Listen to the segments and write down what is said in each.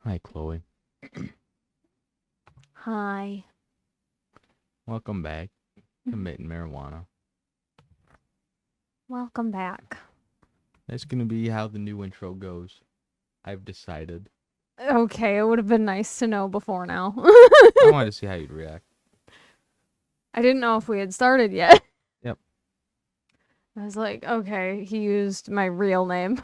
Hi, Chloe. Hi. Welcome back to Mitten Marijuana. Welcome back. That's going to be how the new intro goes. I've decided. Okay, it would have been nice to know before now. I wanted to see how you'd react. I didn't know if we had started yet. Yep. I was like, okay, he used my real name.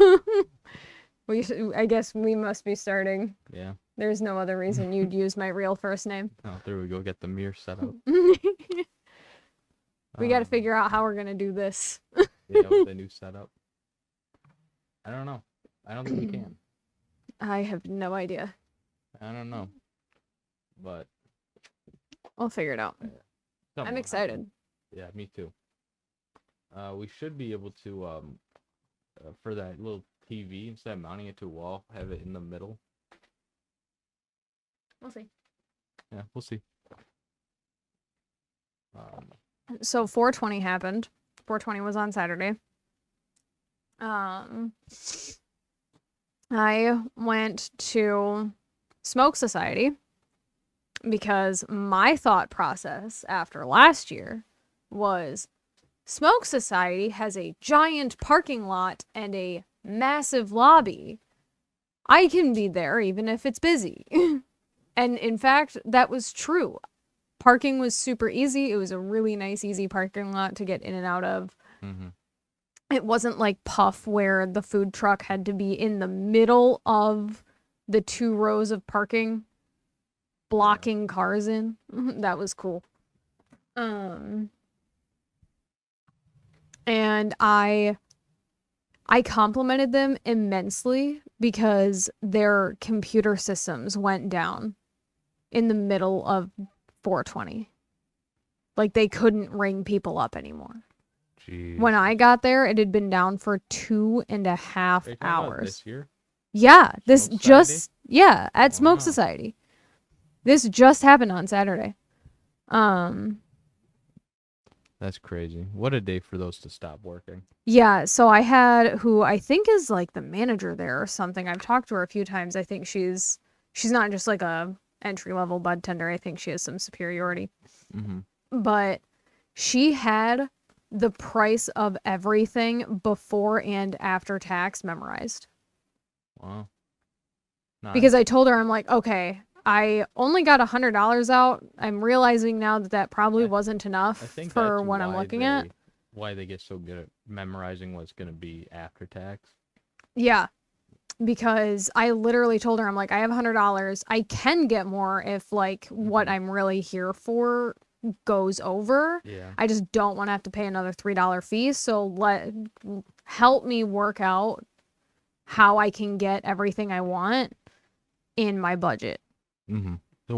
I guess we must be starting. Yeah. There's no other reason you'd use my real first name. Oh, there we go. Get the mirror set up. We got to figure out how we're going to do this. Yeah, with the new setup. I don't know. I don't think we can. I have no idea. I don't know. But. We'll figure it out. I'm excited. Yeah, me too. We should be able to, for that little TV, instead of mounting it to a wall, have it in the middle. We'll see. Yeah, we'll see. So 420 happened. 420 was on Saturday. I went to Smoke Society because my thought process after last year was Smoke Society has a giant parking lot and a massive lobby. I can be there even if it's busy. And in fact, that was true. Parking was super easy. It was a really nice, easy parking lot to get in and out of. Mm-hmm. It wasn't like Puff where the food truck had to be in the middle of the 2 rows of parking, blocking cars in. That was cool. And I complimented them immensely because their computer systems went down in the middle of 420. Like they couldn't ring people up anymore. Jeez. When I got there, it had been down for 2.5 hours. This year? Yeah, this Smoke just Society? at Smoke Wow. Society. This just happened on Saturday. That's crazy. What a day for those to stop working. Yeah, so I had who I think is like the manager there or something. I've talked to her a few times. I think she's not just like a entry level bud tender. I think she has some superiority. Mm-hmm. But she had the price of everything before and after tax memorized. Wow. Nice. Because I told her, I'm like, okay, I only got $100 out. I'm realizing now that probably wasn't enough for what I'm looking at. Why they get so good at memorizing what's going to be after tax. Yeah. Because I literally told her, I'm like, I have $100. I can get more if like what I'm really here for goes over. Yeah. I just don't want to have to pay another $3 fee. So help me work out how I can get everything I want in my budget. Mm-hmm. So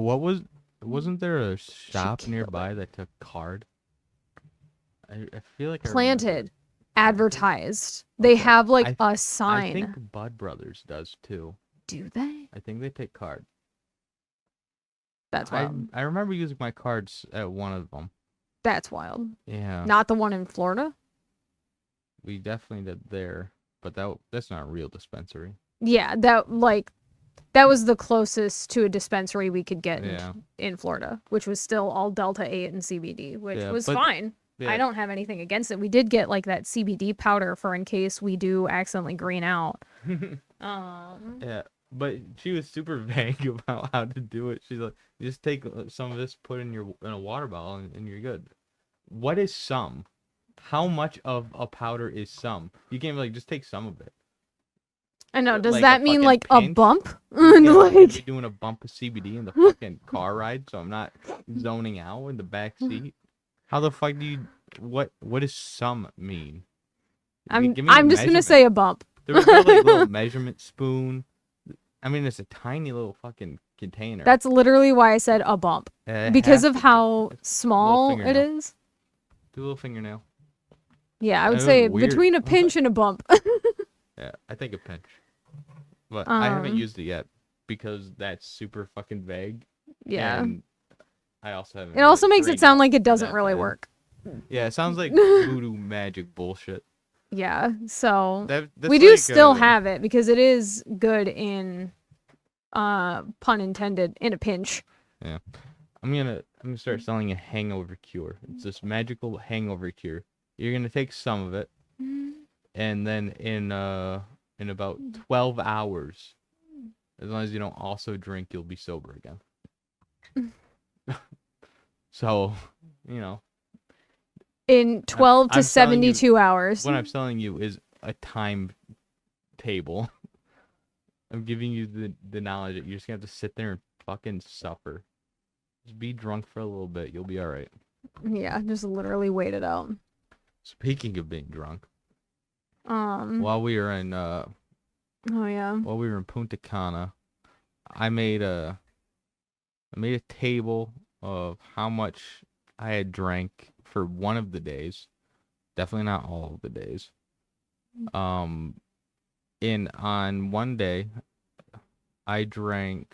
wasn't there a shop nearby that took card? I feel like Planted, advertised. They have like a sign. I think Bud Brothers does too. Do they? I think they take card. That's wild. I remember using my cards at one of them. That's wild. Yeah. Not the one in Florida? We definitely did there, but that's not a real dispensary. Yeah, that was the closest to a dispensary we could get in Florida, which was still all Delta 8 and CBD, which was fine. Yeah. I don't have anything against it. We did get like that CBD powder for in case we do accidentally green out. Yeah, but she was super vague about how to do it. She's like, just take some of this, put in a water bottle, and you're good. What is some? How much of a powder is some? You can't like just take some of it. I know. Does that mean like a bump? Yeah, like doing a bump of CBD in the fucking car ride, so I'm not zoning out in the back seat. How the fuck do you? What does some mean? I'm just gonna say a bump. There was no like little measurement spoon. I mean, it's a tiny little fucking container. That's literally why I said a bump. Because of how small it is. Do a little fingernail. Yeah, I would say between a pinch and a bump. Yeah, I think a pinch. But I haven't used it yet because that's super fucking vague. Yeah. And I also haven't. It also makes it sound like it doesn't really work. Yeah, it sounds like voodoo magic bullshit. Yeah, so that's we do still have it because it is good in pun intended, in a pinch. Yeah. I'm gonna start selling a hangover cure. It's this magical hangover cure. You're gonna take some of it, and then in about 12 hours, as long as you don't also drink, you'll be sober again. So, you know, In 12 to I'm selling you 72 hours. what I'm selling you is a time table. I'm giving you the knowledge that you're just gonna have to sit there and fucking suffer. Just be drunk for a little bit. You'll be all right. Yeah, just literally wait it out. Speaking of being drunk, Oh while we were yeah. in Punta Cana, I made a table of how much I had drank for one of the days. Definitely not all of the days. On one day, I drank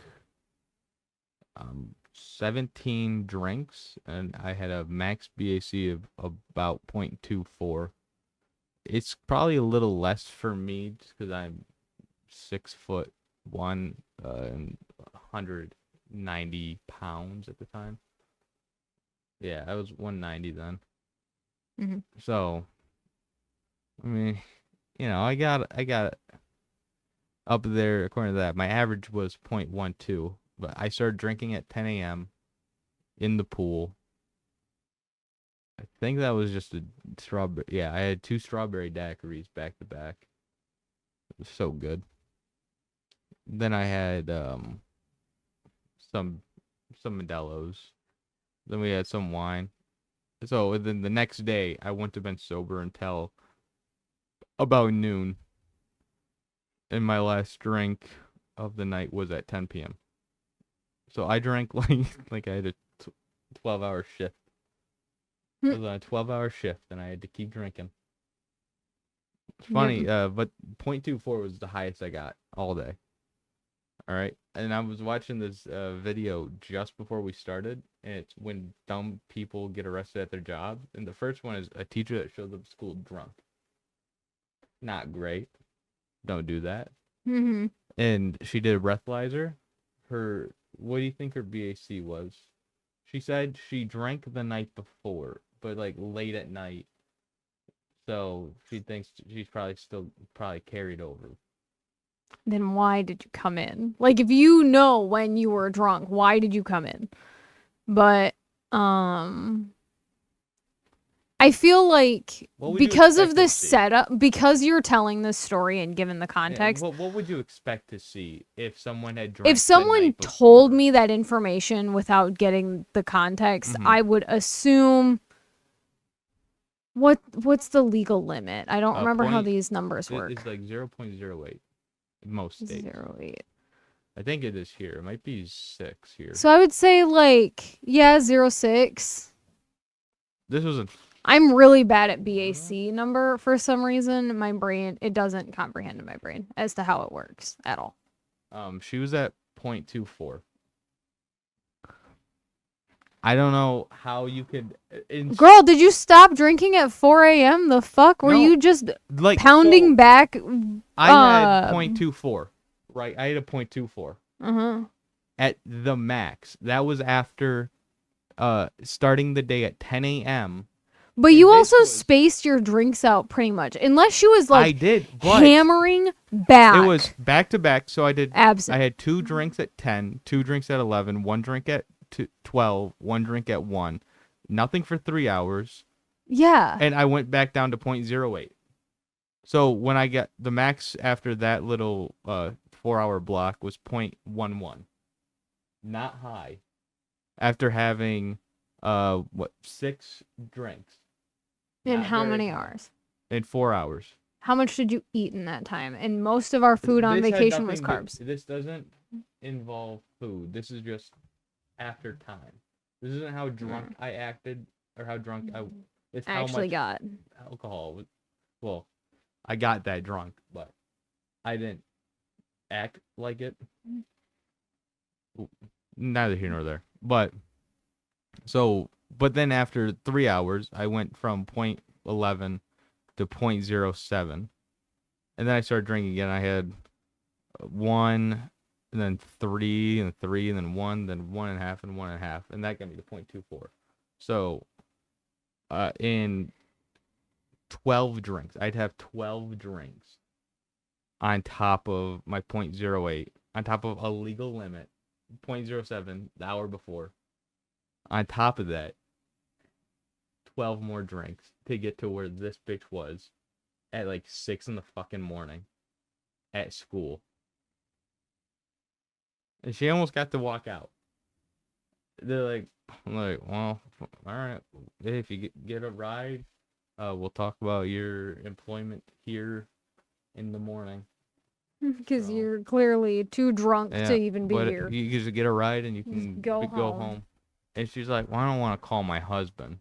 17 drinks, and I had a max BAC of about 0.24. It's probably a little less for me just because I'm 6'1", and 190 pounds at the time. Yeah, I was 190 then. Mm-hmm. So, I mean, I got up there according to that. My average was 0.12, but I started drinking at 10 a.m. in the pool. I think that was just a strawberry. Yeah, I had 2 strawberry daiquiris back to back. It was so good. Then I had some Modelo's. Then we had some wine. So then the next day, I wouldn't have been sober until about noon. And my last drink of the night was at 10 p.m. So I drank like I had a 12-hour shift. I was on a 12-hour shift, and I had to keep drinking. It's funny, but 0.24 was the highest I got all day. All right, and I was watching this video just before we started, and it's when dumb people get arrested at their job. And the first one is a teacher that shows up to school drunk. Not great. Don't do that. Mm-hmm. And she did a breathalyzer. What do you think her BAC was? She said she drank the night before, but like late at night. So she thinks she's probably carried over. Then why did you come in? Like, if you know when you were drunk, why did you come in? But I feel like because of the setup, because you're telling this story and given the context. Yeah, what would you expect to see if someone had drank? If someone told me that information without getting the context, I would assume. What's the legal limit? I don't remember how these numbers work. It's like 0.08 in most states. 0.08. I think it is here. It might be 6 here. So I would say 0.6. This was I'm really bad at BAC number for some reason. My brain, it doesn't comprehend in my brain as to how it works at all. She was at 0.24. I don't know how you could. Girl, did you stop drinking at 4 a.m.? The fuck? Were you just pounding back? I had 0.24, right? I had a 0.24. Uh-huh. At the max. That was after starting the day at 10 a.m. But you also spaced your drinks out pretty much. Unless she was I did, but hammering back. It was back to back, so I did. Absent. I had 2 drinks at 10, 2 drinks at 11, 1 drink at 12, 1 drink at 1. Nothing for 3 hours. Yeah. And I went back down to 0.08. So when I got the max after that little 4-hour block was 0.11. Not high. After having 6 drinks. In how many hours? In 4 hours. How much did you eat in that time? And most of our food on vacation was carbs. This doesn't involve food. This is just after time. This isn't how drunk I acted or how drunk I. It's how actually much got alcohol. Well, I got that drunk, but I didn't act like it. Neither here nor there. But then after 3 hours, I went from 0.11 to 0.07. And then I started drinking again. I had 1, and then 3 and 3 and then 1, then 1.5 and 1.5, and that got me to 0.24. So, in 12 drinks, I'd have 12 drinks on top of my 0.08, on top of a legal limit, 0.07 the hour before. On top of that, 12 more drinks to get to where this bitch was at like 6 in the fucking morning at school. And she almost got to walk out. They're like, I'm like, well, all right. If you get a ride, we'll talk about your employment here in the morning. Because you're clearly too drunk to even be but here. You just get a ride and you can go go home. home. And she's like, well, I don't want to call my husband.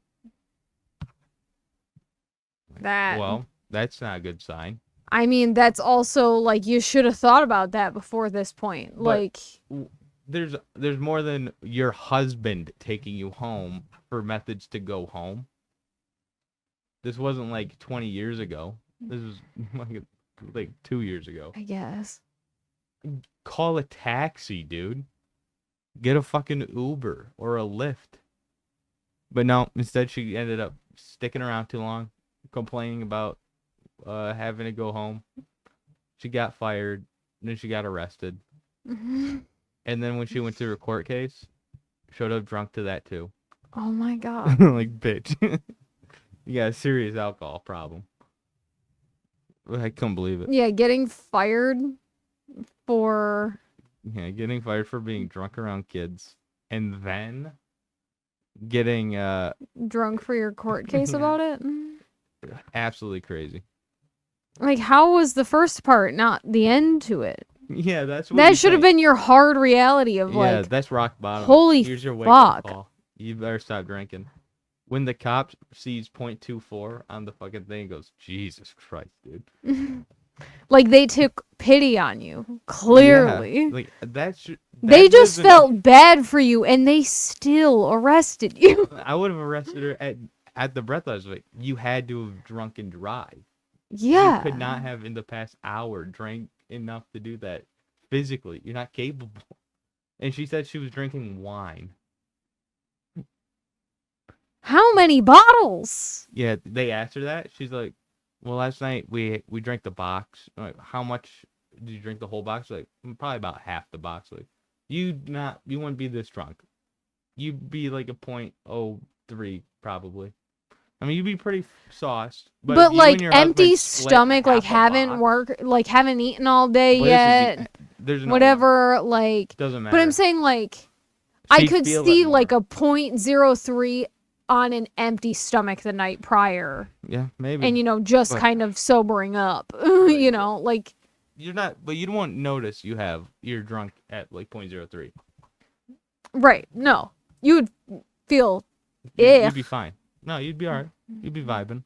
Well, that's not a good sign. I mean, that's also, like, you should have thought about that before this point. But there's more than your husband taking you home for methods to go home. This wasn't like 20 years ago. This was like 2 years ago. I guess. Call a taxi, dude. Get a fucking Uber or a Lyft. But no, instead she ended up sticking around too long, complaining about having to go home. She got fired, and then she got arrested. And then when she went to her court case, showed up drunk to that too. Oh my god. Like, bitch. You got a serious alcohol problem. I couldn't believe it. Yeah, getting fired for... Yeah, getting fired for being drunk around kids. And then getting... drunk for your court case about it? Absolutely crazy. Like, how was the first part not the end to it? Yeah, that's what that should have been your hard reality of, like... Yeah, that's rock bottom. Holy Here's your fuck. wake-up call. You better stop drinking. When the cop sees 0.24 on the fucking thing, he goes, Jesus Christ, dude. Like, they took pity on you. Clearly. Yeah, like, they just felt bad for you, and they still arrested you. I would have arrested her at the breathalyzer. Like, you had to have drunk and drive. Yeah. You could not have, in the past hour, drank enough to do that physically. You're not capable. And she said she was drinking wine. How many bottles? Yeah, they asked her that. She's like, well, last night we drank the box. I'm like, how much did you drink the whole box? Like, probably about half the box. Like, you wouldn't be this drunk. You'd be like a 0.03 probably. I mean, you'd be pretty sauced. But like empty stomach, like haven't eaten all day yet. There's whatever, like doesn't matter. But I'm saying, like, I could see like a 0.03 on an empty stomach the night prior. Yeah, maybe. And just kind of sobering up. Like you're not, but you won't notice you're drunk at like 0.03. Right. No. You would feel You'd be fine. No, you'd be alright. You'd be vibing.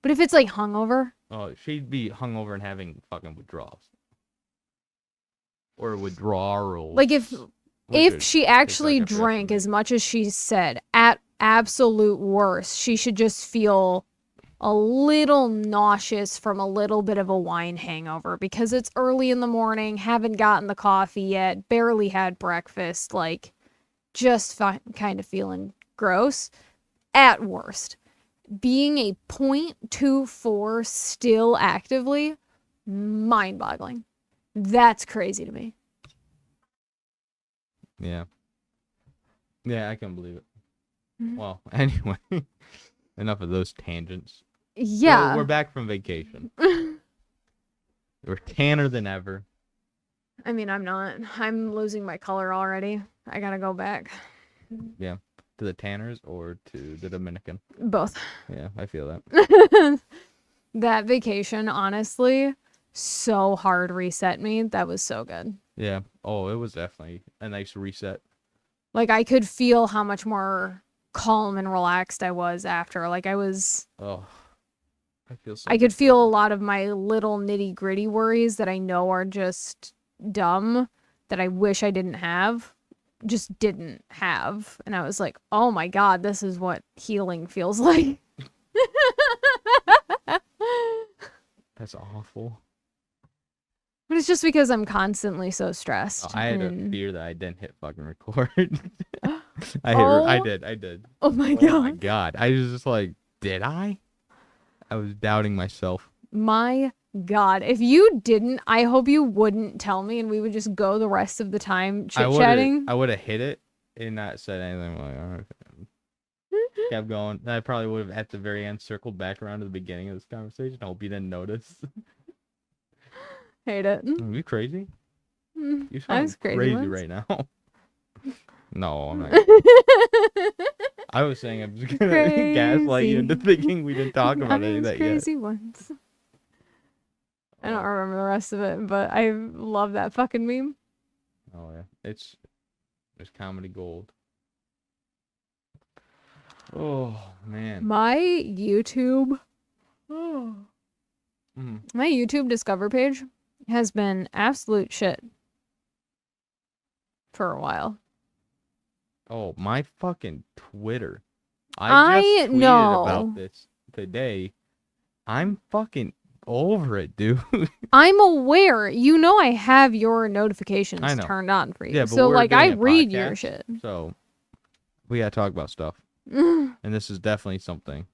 But if it's like hungover? Oh, she'd be hungover and having fucking withdrawals. Or withdrawals. Like if she actually drank as much as she said, at absolute worst, she should just feel a little nauseous from a little bit of a wine hangover because it's early in the morning, haven't gotten the coffee yet, barely had breakfast, like just kind of feeling gross. At worst, being a 0.24 still actively, mind-boggling. That's crazy to me. Yeah. Yeah, I can't believe it. Well, anyway, enough of those tangents. Yeah. So we're back from vacation. We're tanner than ever. I mean, I'm not. I'm losing my color already. I gotta go back. Yeah. To the tanners or to the Dominican? Both. Yeah, I feel that. That vacation, honestly, so hard reset me. That was so good. Yeah. Oh, it was definitely a nice reset. Like, I could feel how much more calm and relaxed I was after. Like, I was... Oh, I feel so... I could feel a lot of my little nitty-gritty worries that I know are just dumb, that I wish I didn't have. Just didn't have. And I was like, oh my god, this is what healing feels like. That's awful. But it's just because I'm constantly so stressed. I had a and... fear that I didn't hit fucking record. I Oh. did. Oh my Oh my god. god. I was just like, did I? I was doubting myself. My god. If you didn't, I hope you wouldn't tell me and we would just go the rest of the time chit-chatting. I would have hit it and not said anything. Like, all right. Kept going. I probably would have at the very end circled back around to the beginning of this conversation. I hope you didn't notice. Hate it. Are you crazy? You I sound was crazy crazy once. right now. No, I'm not. I was saying I'm just gonna gaslight you into thinking we didn't talk about any of that crazy yet. once. I don't remember the rest of it, but I love that fucking meme. Oh yeah, it's comedy gold. Oh man. My YouTube, my YouTube Discover page has been absolute shit for a while. Oh, my fucking Twitter. I just tweeted about this today. I'm fucking over it, dude. I'm aware. You know I have your notifications turned on for you. Yeah, but so we're like doing I a read podcast, your shit. So we gotta talk about stuff. And this is definitely something.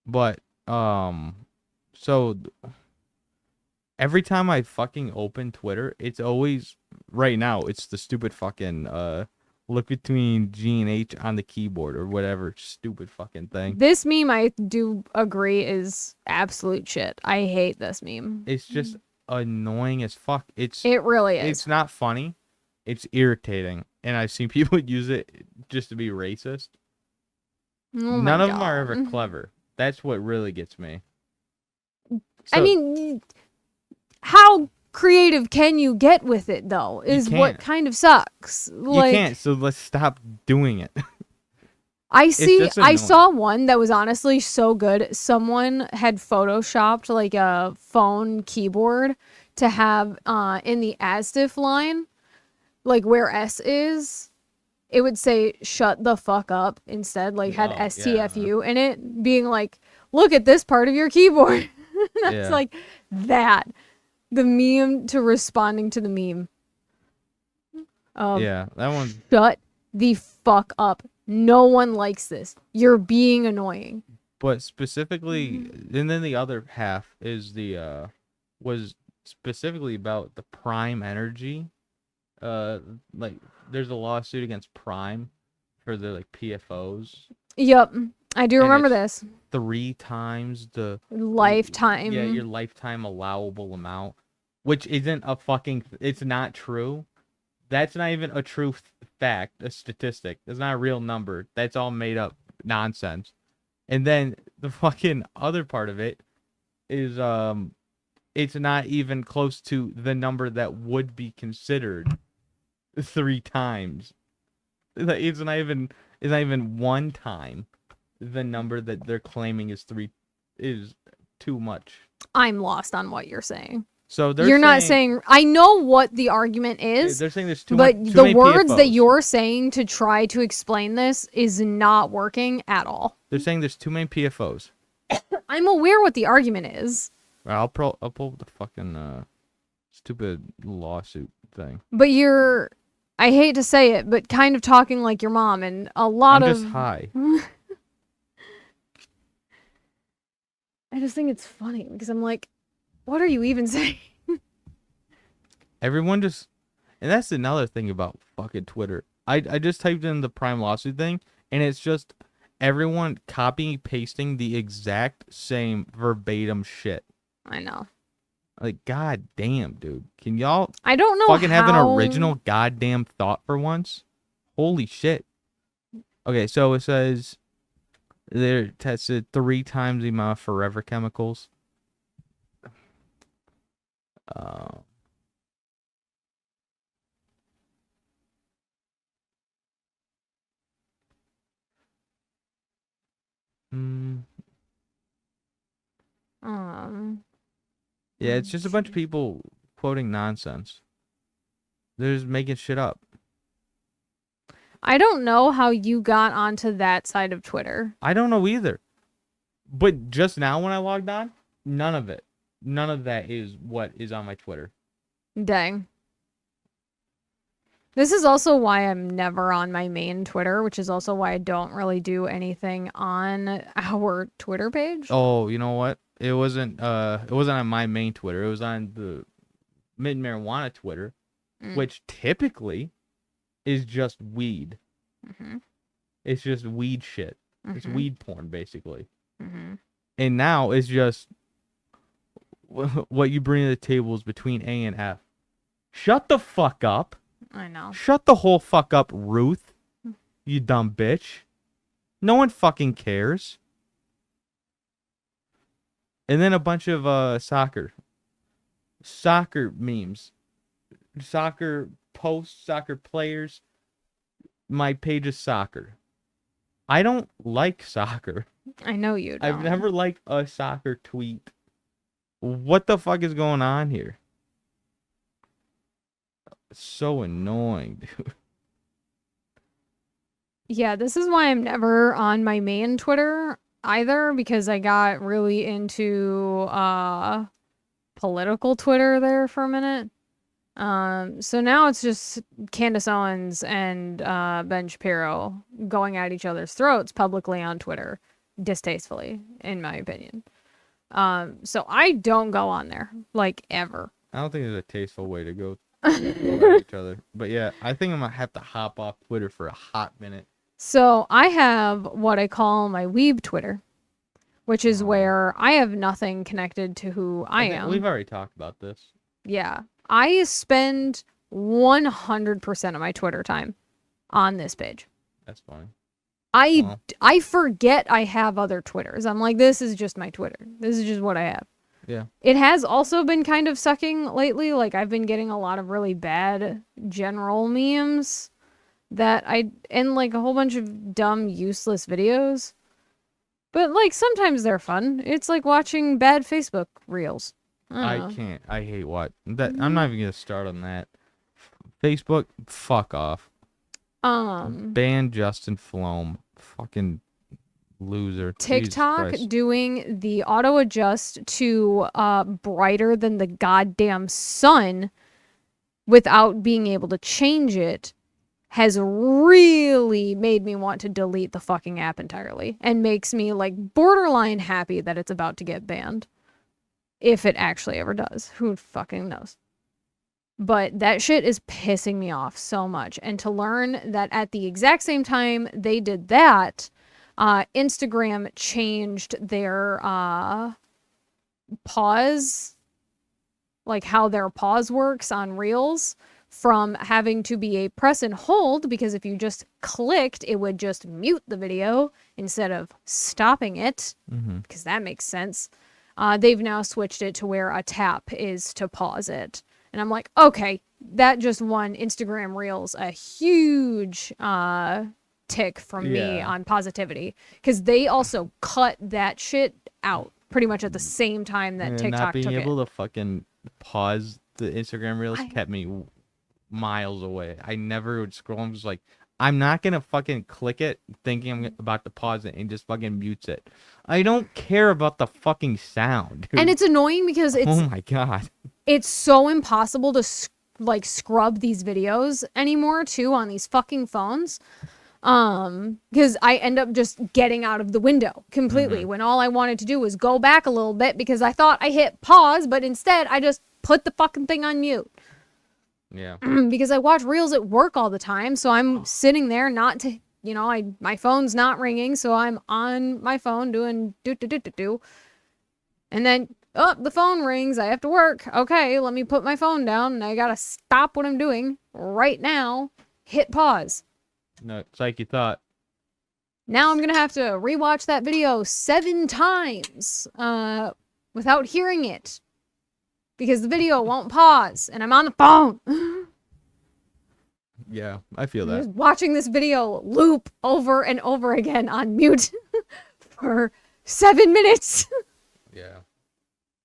But so every time I fucking open Twitter, it's always right now, it's the stupid fucking look between G and H on the keyboard or whatever stupid fucking thing. This meme, I do agree, is absolute shit. I hate this meme. It's just annoying as fuck. It really is. It's not funny. It's irritating. And I've seen people use it just to be racist. Oh None of them are ever clever. That's what really gets me. I mean, how creative can you get with it, though, is what kind of sucks. Like, you can't, so let's stop doing it. I saw one that was honestly so good. Someone had photoshopped like a phone keyboard to have in the ASDIF line, like where S is, it would say shut the fuck up instead, like had STFU in it, being like, look at this part of your keyboard. That's like that. The meme to responding to the meme. Yeah, that one. Shut the fuck up. No one likes this. You're being annoying. But specifically, and then the other half is was specifically about the Prime Energy. Like there's a lawsuit against Prime for the like PFOs. Yep, I do remember this. 3 times the lifetime. Yeah, your lifetime allowable amount, which isn't a fucking. It's not true. That's not even a true fact, a statistic. It's not a real number. That's all made up nonsense. And then the fucking other part of it is it's not even close to the number that would be considered 3 times. It's not even 1 time the number that they're claiming is too much. I'm lost on what you're saying. So you're not saying. I know what the argument is. They're saying there's too many words PFOs. That you're saying to try to explain this is not working at all. They're saying there's too many PFOs. I'm aware what the argument is. I'll pull the fucking stupid lawsuit thing. But you're, I hate to say it, but kind of talking like your mom, and a lot I'm of. just high. I just think it's funny because I'm like, what are you even saying? Everyone just, and that's another thing about fucking Twitter. I just typed in the Prime lawsuit thing, and it's just everyone copying, pasting the exact same verbatim shit. I know. Like, god damn, dude. Can y'all I don't know fucking have an original goddamn thought for once? Holy shit. Okay, so it says they're tested 3 times the amount of forever chemicals. Yeah, it's just a bunch of people quoting nonsense. They're just making shit up. I don't know how you got onto that side of Twitter. I don't know either. But just now when I logged on, none of it. none of that is what is on my Twitter. Dang. This is also why I'm never on my main Twitter, which is also why I don't really do anything on our Twitter page. Oh, you know what? It wasn't on my main Twitter. It was on the Mitten Marijuana Twitter, which typically is just weed. Mm-hmm. It's just weed shit. Mm-hmm. It's weed porn, basically. Mm-hmm. And now it's just what you bring to the table is between A and F. Shut the fuck up. I know. Shut the whole fuck up, Ruth. You dumb bitch. No one fucking cares. And then a bunch of soccer memes. Soccer posts, soccer players. My page is soccer. I don't like soccer. I know you don't. I've never liked a soccer tweet. What the fuck is going on here? It's so annoying, dude. Yeah, this is why I'm never on my main Twitter either, because I got really into political Twitter there for a minute. So now it's just Candace Owens and Ben Shapiro going at each other's throats publicly on Twitter, distastefully, in my opinion. So I don't go on there, like, ever. I don't think there's a tasteful way to go at each other. But yeah, I think I'm gonna have to hop off Twitter for a hot minute. So I have what I call my weeb Twitter, which is where I have nothing connected to who I am. We've already talked about this. Yeah. I spend 100% of my Twitter time on this page. That's funny. I forget I have other Twitters. I'm like, this is just my Twitter. This is just what I have. Yeah. It has also been kind of sucking lately. Like, I've been getting a lot of really bad general memes and like a whole bunch of dumb, useless videos. But like, sometimes they're fun. It's like watching bad Facebook reels. I can't. I hate what that. I'm not even gonna start on that. Facebook, fuck off. Ban Justin Flom. Fucking loser. TikTok doing the auto adjust to brighter than the goddamn sun without being able to change it has really made me want to delete the fucking app entirely, and makes me like borderline happy that it's about to get banned. If it actually ever does. Who fucking knows? But that shit is pissing me off so much. And to learn that at the exact same time they did that, Instagram changed their pause, like how their pause works on Reels, from having to be a press and hold, because if you just clicked, it would just mute the video instead of stopping it, because that makes sense. They've now switched it to where a tap is to pause it. And I'm like, okay, that just won Instagram Reels a huge tick from me on positivity. Because they also cut that shit out pretty much at the same time that TikTok not being took able it. to fucking pause the Instagram Reels kept me miles away. I never would scroll. I'm just like, I'm not gonna fucking click it thinking I'm about to pause it and just fucking mutes it. I don't care about the fucking sound, dude. And it's annoying because it's oh my god, it's so impossible to like scrub these videos anymore too on these fucking phones. Because I end up just getting out of the window completely when all I wanted to do was go back a little bit because I thought I hit pause, but instead I just put the fucking thing on mute. Yeah. Because I watch Reels at work all the time, so I'm sitting there not to, my phone's not ringing, so I'm on my phone doing do. And then, the phone rings, I have to work. Okay, let me put my phone down, and I gotta stop what I'm doing right now, hit pause. No, it's like you thought. Now I'm gonna have to rewatch that video 7 times, without hearing it. Because the video won't pause, and I'm on the phone. Yeah, I feel that. Just watching this video loop over and over again on mute for 7 minutes. Yeah.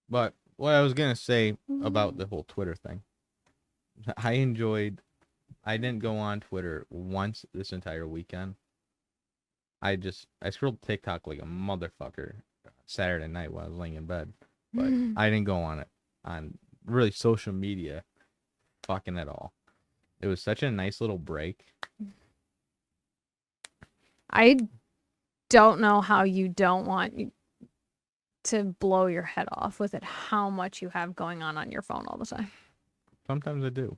But what I was going to say about the whole Twitter thing, I didn't go on Twitter once this entire weekend. I scrolled TikTok like a motherfucker Saturday night while I was laying in bed. but I didn't go on really social media fucking at all. It was such a nice little break. I don't know how you don't want to blow your head off with it, how much you have going on your phone all the time. Sometimes I do.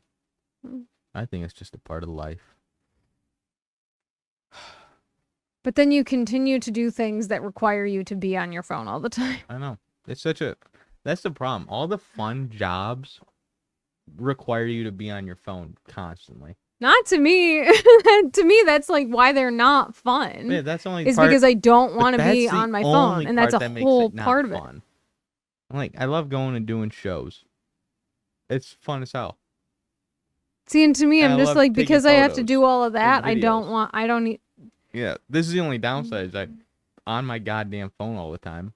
I think it's just a part of life. But then you continue to do things that require you to be on your phone all the time. I know. That's the problem. All the fun jobs require you to be on your phone constantly. Not to me. To me, that's like why they're not fun. Yeah, that's only is part, because I don't want to be the on my phone, and that's a whole part of it. Like, I love going and doing shows. It's fun as hell. See, and to me, And I'm I just love like, because I have to taking do all of that, videos. I don't need. Yeah, this is the only downside. Is I'm on my goddamn phone all the time.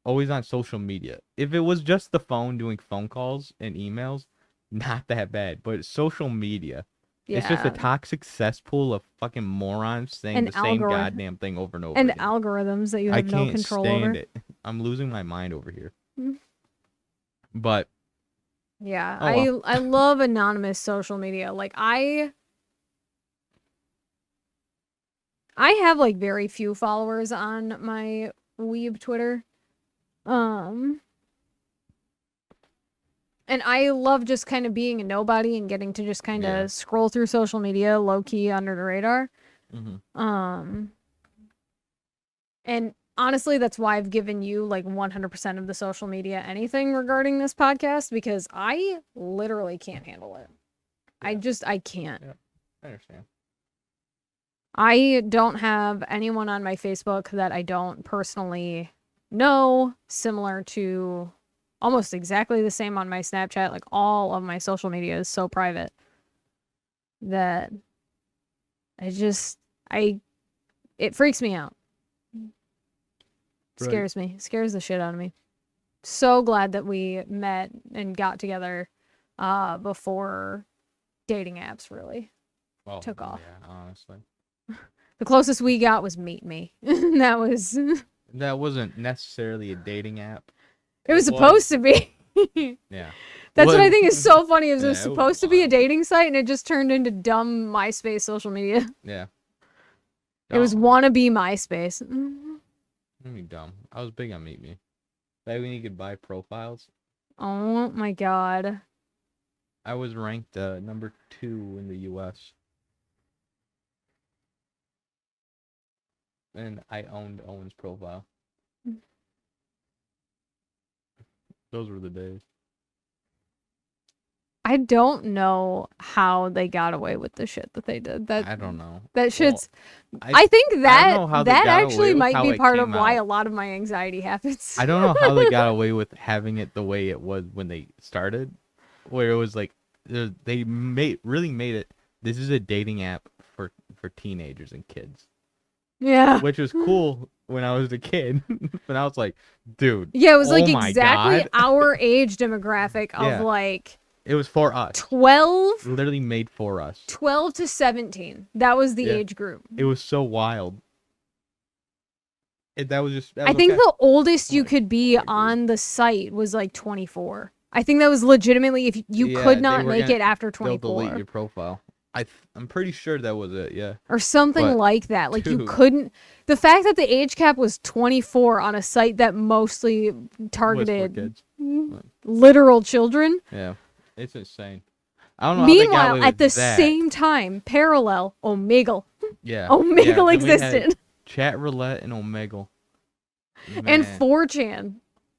Always on social media. If it was just the phone doing phone calls and emails, not that bad. But social media, it's just a toxic cesspool of fucking morons saying the same goddamn thing over and over and again. algorithms that you have no control over. I can't stand it. I'm losing my mind over here. But yeah, I love anonymous social media. Like I have like very few followers on my weeb Twitter. And I love just kind of being a nobody and getting to just kind of scroll through social media low key under the radar. And honestly, that's why I've given you like 100% of the social media anything regarding this podcast, because I literally can't handle it. Yeah. I can't. Yeah, I understand. I don't have anyone on my Facebook that I don't personally know, similar to almost exactly the same on my Snapchat. Like all of my social media is so private that it freaks me out. Scares me. Scares the shit out of me. So glad that we met and got together before dating apps really took off. Yeah, honestly. The closest we got was Meet Me. That wasn't necessarily a dating app. It was supposed to be. Yeah. That's what I think is so funny. It was supposed to be a dating site, and it just turned into dumb MySpace social media. Yeah. It was wannabe MySpace. Dumb. I was big on Meet Me. Back when you could buy profiles. Oh my god. I was ranked number 2 in the U.S. And I owned Owen's profile. Those were the days. I don't know how they got away with the shit that they did. I don't know. That shit's. I think that actually might be part of why out. a lot of my anxiety happens. I don't know how they got away with having it the way it was when they started, where it was like they really made it. This is a dating app for teenagers and kids. Yeah. Which was cool when I was a kid. But I was like, dude. Yeah, it was like exactly our age demographic of like. It was for us. 12. Literally made for us. 12 to 17. That was the age group. It was so wild. That was I think the oldest you could be on the site was like 24. I think that was legitimately if you could not make it after 24. They'll delete your profile. I'm pretty sure that was it, yeah. Or something like that. Like you couldn't. The fact that the age cap was 24 on a site that mostly targeted literal children. Yeah, it's insane. I don't know. Meanwhile, at the same time, parallel Omegle. Yeah, Omegle existed. Chat Roulette and Omegle. And 4chan.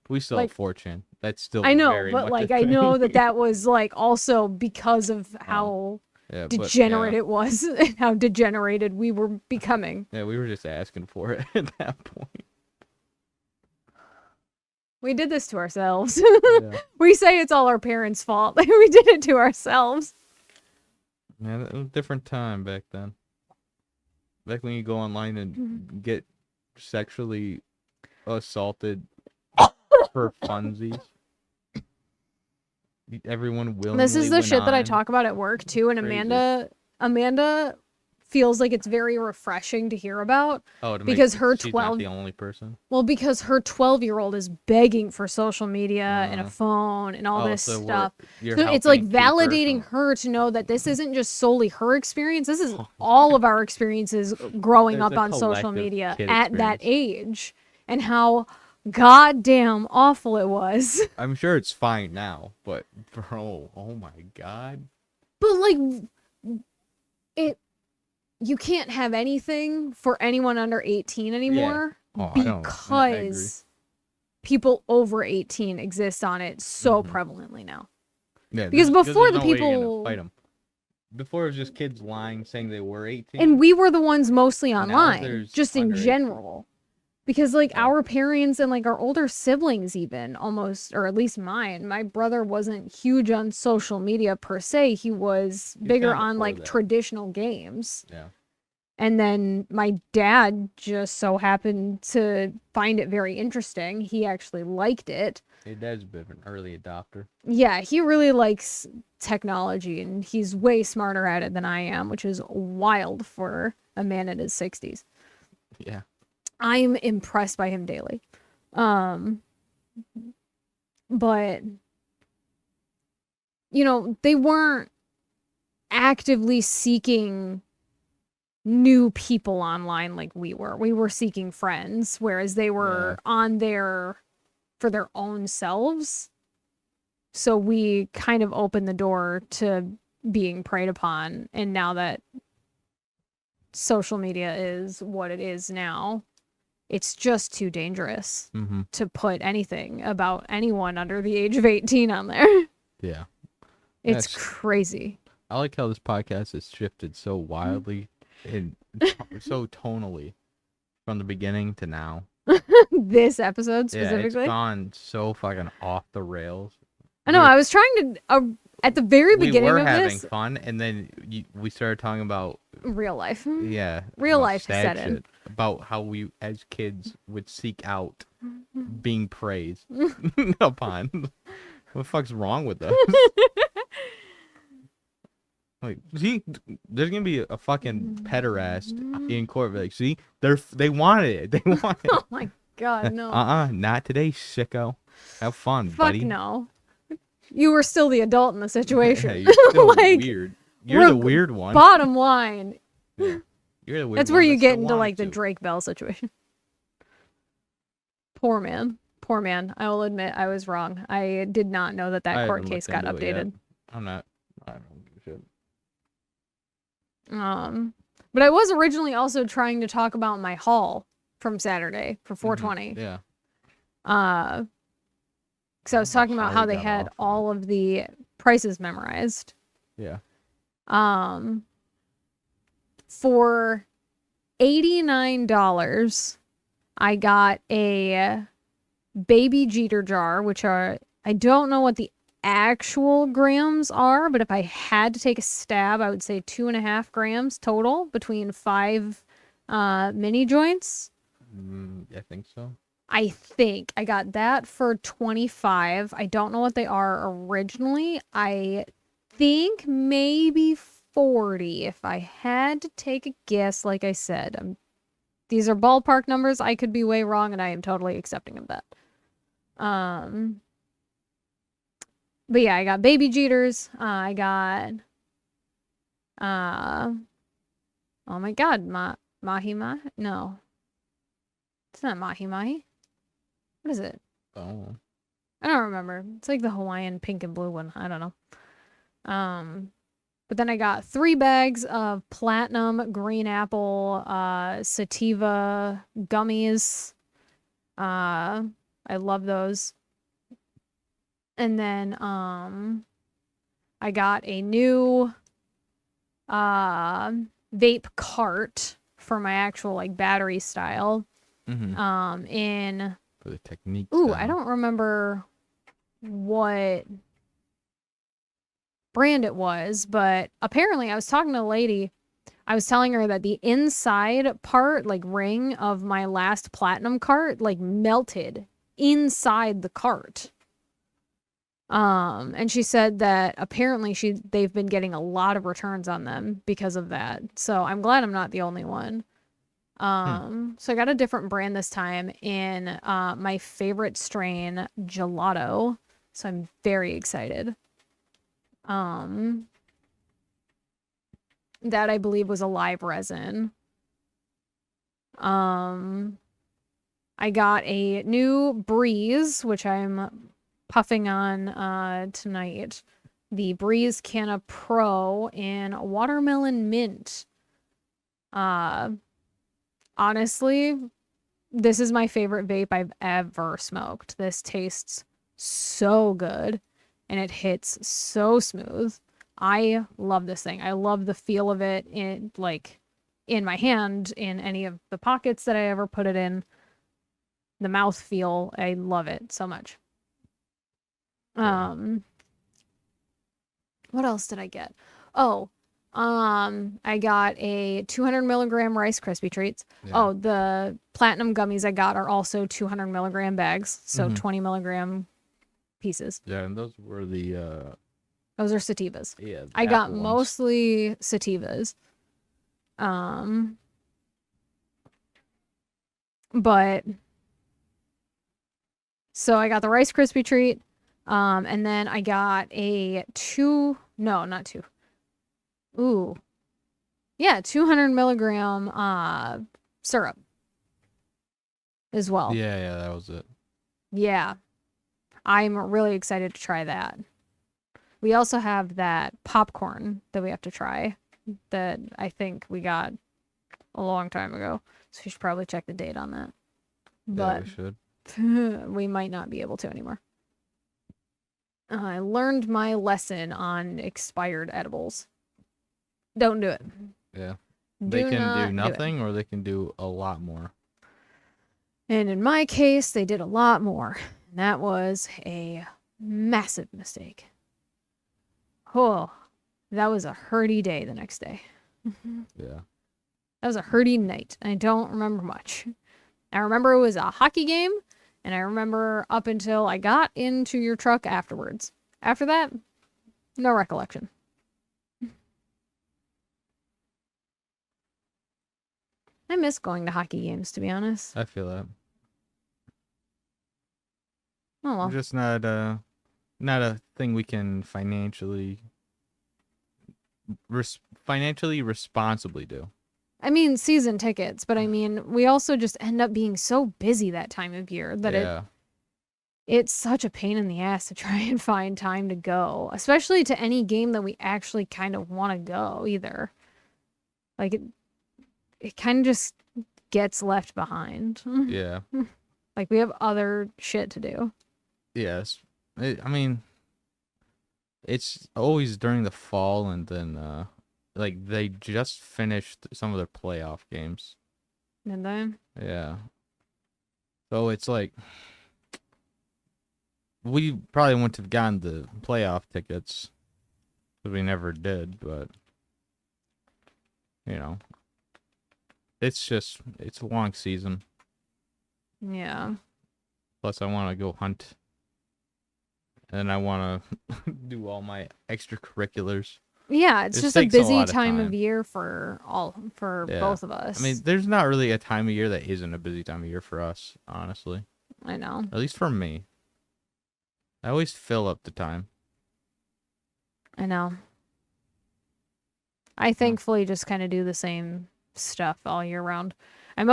We still have 4chan. That's still. I know, very but much like a I thing. know that was like also because of how. Yeah, degenerate it was and how degenerated we were becoming. Yeah, we were just asking for it at that point. We did this to ourselves. Yeah. We say it's all our parents' fault. We did it to ourselves. Yeah, it was a different time back then. Back when you go online and get sexually assaulted for funsies. Everyone willingly. This is the shit that I talk about at work too, and Amanda feels like it's very refreshing to hear about. Oh, to because make her she's 12 not the only person. Well, because her 12-year-old is begging for social media and a phone and all this so stuff. you're So it's like helping keep her validating from- her to know that this isn't just solely her experience. This is all of our experiences growing There's up a on social collective media kid at that experience. age, and how goddamn awful it was. I'm sure it's fine now, but bro, oh my god. But like it you can't have anything for anyone under 18 anymore Oh, I agree. because people over 18 exist on it so prevalently now. Yeah, Because before there's the no way you're gonna people fight 'em. Before it was just kids lying saying they were 18. and we were the ones mostly Now online, there's just in under 18. general. Because like Yeah. our parents and like our older siblings even almost, or at least mine, my brother wasn't huge on social media per se. He was bigger kinda on for like that. traditional games. Yeah. And then my dad just so happened to find it very interesting. He actually liked it. Your dad's a bit of an early adopter. Yeah, he really likes technology and he's way smarter at it than I am, which is wild for a man in his 60s. Yeah. I'm impressed by him daily. But you know, they weren't actively seeking new people online like we were. We were seeking friends, whereas they were on there for their own selves. So we kind of opened the door to being preyed upon. And now that social media is what it is now, it's just too dangerous to put anything about anyone under the age of 18 on there. Yeah. It's crazy. I like how this podcast has shifted so wildly and so tonally from the beginning to now. This episode Yeah, specifically. it's gone so fucking off the rails. I know. I was trying to at the very beginning we were of having this, fun, and then we started talking about real life. yeah, Real about life sad set in. shit, about how we as kids would seek out being praised upon. What the fuck's wrong with us? Like, see, there's gonna be a fucking pederast in court. Like, see, they wanted it. They wanted it. Oh my god, no. Not today, sicko. Have fun, Fuck buddy. no. You were still the adult in the situation. Hey, you're still like, weird. You're the weird one. Bottom line. Yeah. You're the weird That's one where you that get still into wanted like the to. Drake Bell situation. Poor man. Poor man. I will admit I was wrong. I did not know that I court haven't case looked got into it yet. updated. I don't give a shit. But I was originally also trying to talk about my haul from Saturday for 420. Yeah. Because I was talking about how they had all of the prices memorized. Yeah. For $89, I got a baby Jeter jar, which are, I don't know what the actual grams are, but if I had to take a stab, I would say 2.5 grams total between 5 mini joints. I think so. I think I got that for 25. I don't know what they are originally. I think maybe 40 if I had to take a guess. Like I said, these are ballpark numbers. I could be way wrong, and I am totally accepting of that. But yeah, I got baby Jeters. I got oh my god, mahi mahi. No, it's not mahi mahi. What is it? Oh. I don't remember. It's like the Hawaiian pink and blue one. I don't know. But then I got 3 bags of platinum green apple sativa gummies. I love those. And then I got a new vape cart for my actual like battery style. In for the technique. Ooh, style. I don't remember what brand it was, but apparently I was talking to a lady. I was telling her that the inside part, like ring of my last platinum cart, like melted inside the cart. And she said that apparently they've been getting a lot of returns on them because of that. So I'm glad I'm not the only one. So I got a different brand this time in my favorite strain, gelato. So I'm very excited. That I believe was a live resin. I got a new Breeze, which I'm puffing on tonight. The Breeze Canna Pro in watermelon mint. Honestly, this is my favorite vape I've ever smoked. This tastes so good and it hits so smooth. I love this thing. I love the feel of it in my hand, in any of the pockets that I ever put it in. The mouth feel, I love it so much. What else did I get? Oh, I got a 200 milligram Rice Krispie treats. Yeah. Oh, the platinum gummies I got are also 200 milligram bags, so 20 milligram pieces. Yeah, and those were the those are sativas. Yeah, I got mostly sativas. But so I got the Rice Krispie treat, and then I got a not two. Ooh. Yeah, 200 milligram syrup as well. Yeah, that was it. Yeah. I'm really excited to try that. We also have that popcorn that we have to try that I think we got a long time ago. So we should probably check the date on that. But we should. We might not be able to anymore. I learned my lesson on expired edibles. Don't do it. Yeah. They can do nothing or they can do a lot more. And in my case, they did a lot more. And that was a massive mistake. Oh, that was a hurty day the next day. Yeah. That was a hurty night. I don't remember much. I remember it was a hockey game, and I remember up until I got into your truck afterwards. After that, no recollection. I miss going to hockey games, to be honest. I feel that. Oh well. Just not a thing we can financially responsibly do. I mean, season tickets, but I mean, we also just end up being so busy that time of year that it's such a pain in the ass to try and find time to go, especially to any game that we actually kind of want to go either. Like it kind of just gets left behind. Yeah. Like we have other shit to do. Yes. I mean, it's always during the fall, and then like they just finished some of their playoff games. Did they? Yeah. So it's like we probably wouldn't have gotten the playoff tickets because we never did, but it's a long season. Yeah. Plus, I want to go hunt, and I want to do all my extracurriculars. Yeah, it's just a busy time of year for both of us. I mean, there's not really a time of year that isn't a busy time of year for us, honestly. I know. At least for me. I always fill up the time. I know. I thankfully just kind of do the same stuff all year round. I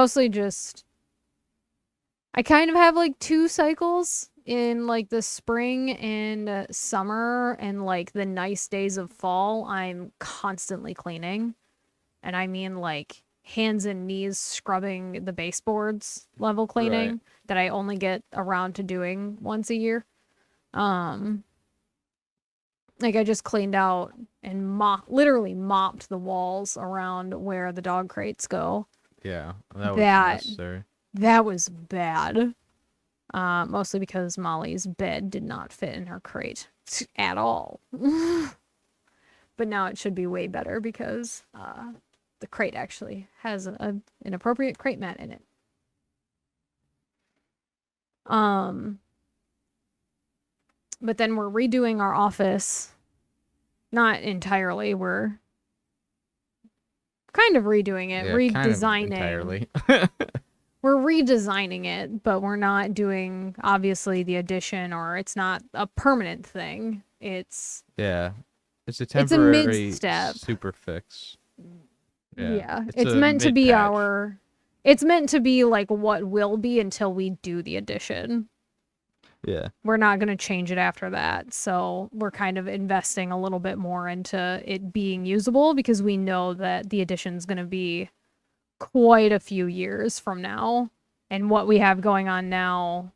kind of have like 2 cycles in like the spring and summer, and like the nice days of fall. I'm constantly cleaning, and I mean like hands and knees scrubbing the baseboards level cleaning that I only get around to doing once a year. Like I just cleaned out and literally mopped the walls around where the dog crates go. Yeah, that was necessary. That was bad. Mostly because Molly's bed did not fit in her crate at all. But now it should be way better because the crate actually has an appropriate crate mat in it. But then we're redoing our office. Not entirely. We're kind of redoing it, redesigning. Entirely. We're redesigning it, but we're not doing, obviously, the addition, or it's not a permanent thing. It's It's a it's a temporary mid-step. super fix. Yeah. It's It's a meant to be mid-patch. it's meant to be like what will be until we do the addition. Yeah. We're not going to change it after that. So we're kind of investing a little bit more into it being usable because we know that the addition's going to be quite a few years from now. And what we have going on now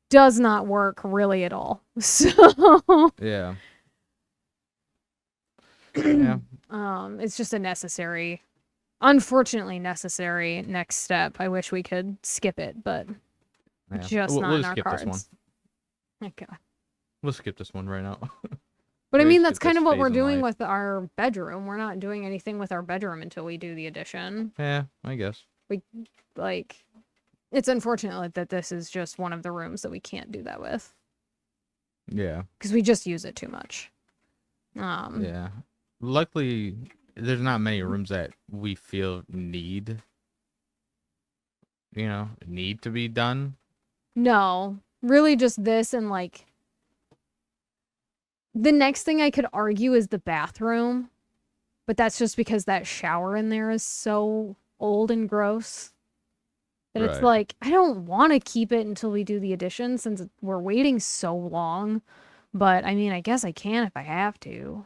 does not work really at all. So Yeah. it's just a unfortunately necessary next step. I wish we could skip it, but just not we'll in just our skip cards. this one. Okay. We'll skip this one right now. But I We'll mean, skip that's kind this of what phase we're in doing life. with our bedroom. We're not doing anything with our bedroom until we do the addition. Yeah, I guess. It's unfortunate that this is just one of the rooms that we can't do that with. Yeah. Because we just use it too much. Yeah. Luckily, there's not many rooms that we feel need to be done. No, really just this and the next thing I could argue is the bathroom, but that's just because that shower in there is so old and gross that it's Right. like, I don't want to keep it until we do the addition since we're waiting so long. But I mean, I guess I can if I have to.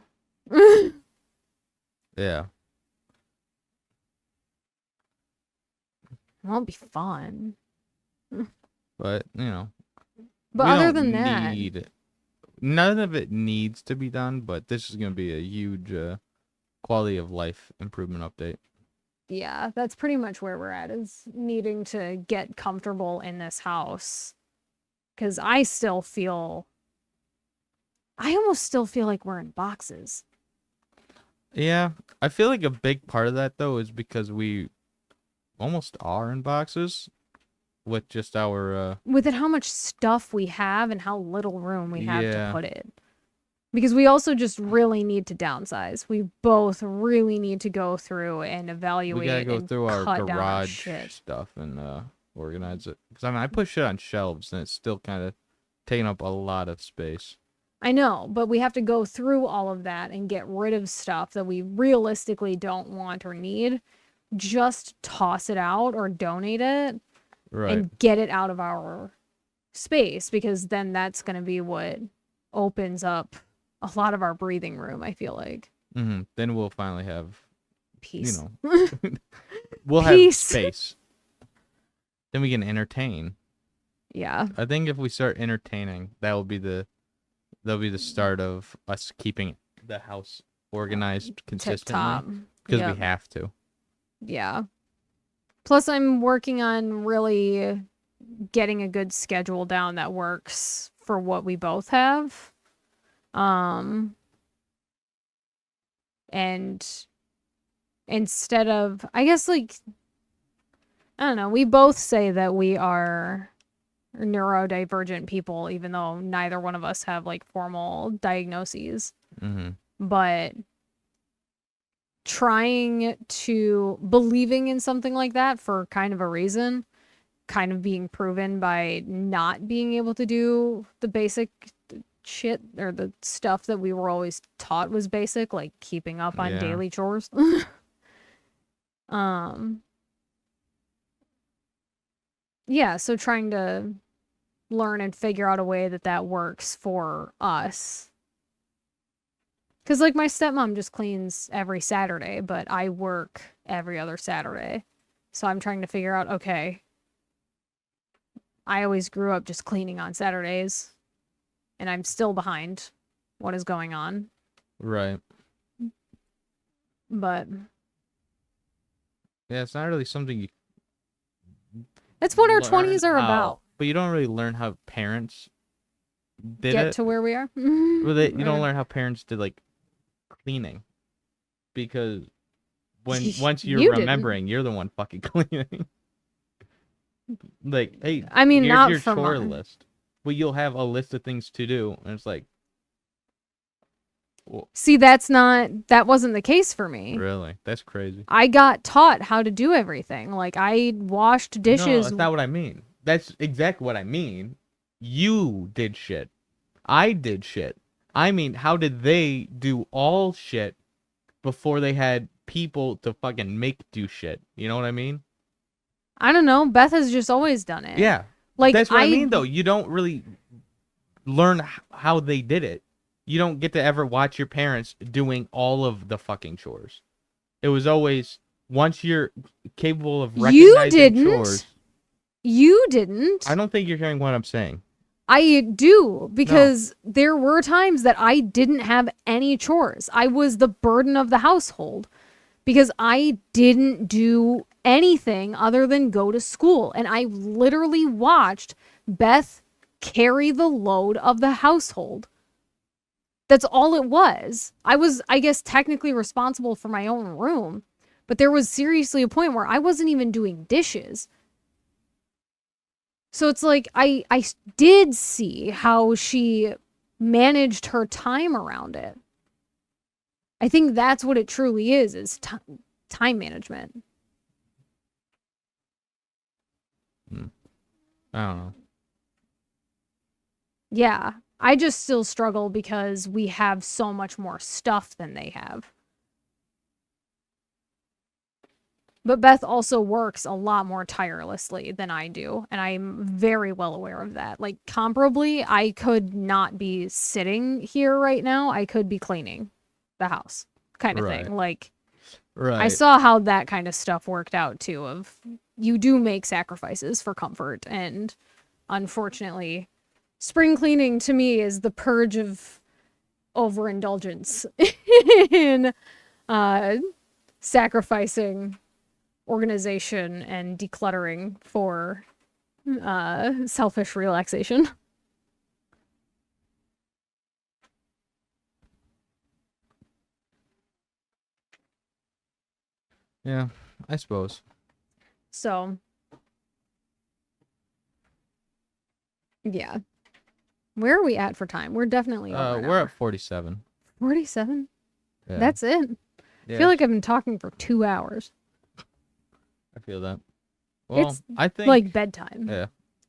Yeah. It won't be fun. But, But we other don't than that, none of it needs to be done, but this is going to be a huge quality of life improvement update. yeah, that's pretty much where we're at, is needing to get comfortable in this house. Because I almost still feel like we're in boxes. Yeah, I feel like a big part of that, though, is because we almost are in boxes with just our... With it, how much stuff we have and how little room we have to Yeah. put it. Because we also just really need to downsize. We both really need to go through and evaluate. We gotta go and through our cut down our garage shit. stuff and organize it. Because, I put shit on shelves, and it's still kind of taking up a lot of space. I know, but we have to go through all of that and get rid of stuff that we realistically don't want or need. Just toss it out or donate it. Right. And get it out of our space, because then that's going to be what opens up a lot of our breathing room, I feel like. Mm-hmm. Then we'll finally have Peace. We'll have space. Then we can entertain. Yeah. I think if we start entertaining, that'll be the start of us keeping the house organized consistently. Because we have to. Yeah. Plus, I'm working on really getting a good schedule down that works for what we both have. And instead of, I guess, I don't know, we both say that we are neurodivergent people, even though neither one of us have formal diagnoses. Mm-hmm. But believing in something like that for kind of a reason, kind of being proven by not being able to do the basic shit or the stuff that we were always taught was basic, like keeping up on daily chores. Yeah, so trying to learn and figure out a way that works for us. Because, my stepmom just cleans every Saturday, but I work every other Saturday. So I'm trying to figure out, okay, I always grew up just cleaning on Saturdays, and I'm still behind what is going on. Right. But... yeah, it's not really something you... That's what our 20s are about. But you don't really learn how parents did Get to where we are? Well, you don't learn how parents did, cleaning, because once you're remembering, you're the one fucking cleaning. Hey, I mean, here's not your for chore list. but you'll have a list of things to do, and it's like, well, See, that wasn't the case for me. really? That's crazy. I got taught how to do everything. Like, I washed No, dishes. that's not what I mean. That's exactly what I mean. You did shit. I did shit. I mean, how did they do all shit before they had people to fucking make do shit? You know what I mean? I don't know. Beth has just always done it. Yeah. Like, That's what I mean, though. You don't really learn how they did it. You don't get to ever watch your parents doing all of the fucking chores. It was always, once you're capable of recognizing chores. You didn't. I don't think you're hearing what I'm saying. I do, because there were times that I didn't have any chores. I was the burden of the household because I didn't do anything other than go to school. And I literally watched Beth carry the load of the household. That's all it was. I was, I guess, technically responsible for my own room, but there was seriously a point where I wasn't even doing dishes. So it's like, I did see how she managed her time around it. I think that's what it truly is time management. I don't know. Yeah, I just still struggle because we have so much more stuff than they have. But Beth also works a lot more tirelessly than I do, and I'm very well aware of that. Like, comparably, I could not be sitting here right now. I could be cleaning the house, kind of thing. Like, I saw how that kind of stuff worked out, too, of you do make sacrifices for comfort, and unfortunately, spring cleaning to me is the purge of overindulgence in sacrificing organization and decluttering for selfish relaxation. Yeah, I suppose. So, yeah. Where are we at for time? We're definitely over an we're hour. at 47. 47? Yeah. That's it. Yeah, I feel like I've been talking for 2 hours. I feel that. Well, It's I think like bedtime. Yeah,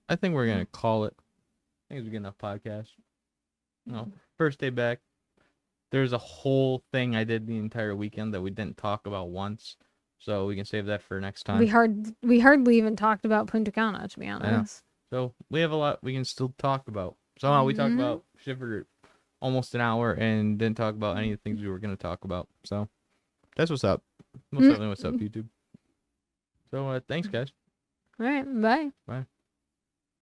I think we're gonna call it. I think it's a good enough podcast. No, first day back. There's a whole thing I did the entire weekend that we didn't talk about once, so we can save that for next time. We hardly even talked about Punta Cana, to be honest. So we have a lot we can still talk about. Somehow we talked about shit for almost an hour and didn't talk about any of the things we were gonna talk about. So that's what's up. Most definitely what's up, YouTube. So thanks, guys. All right, bye. Bye.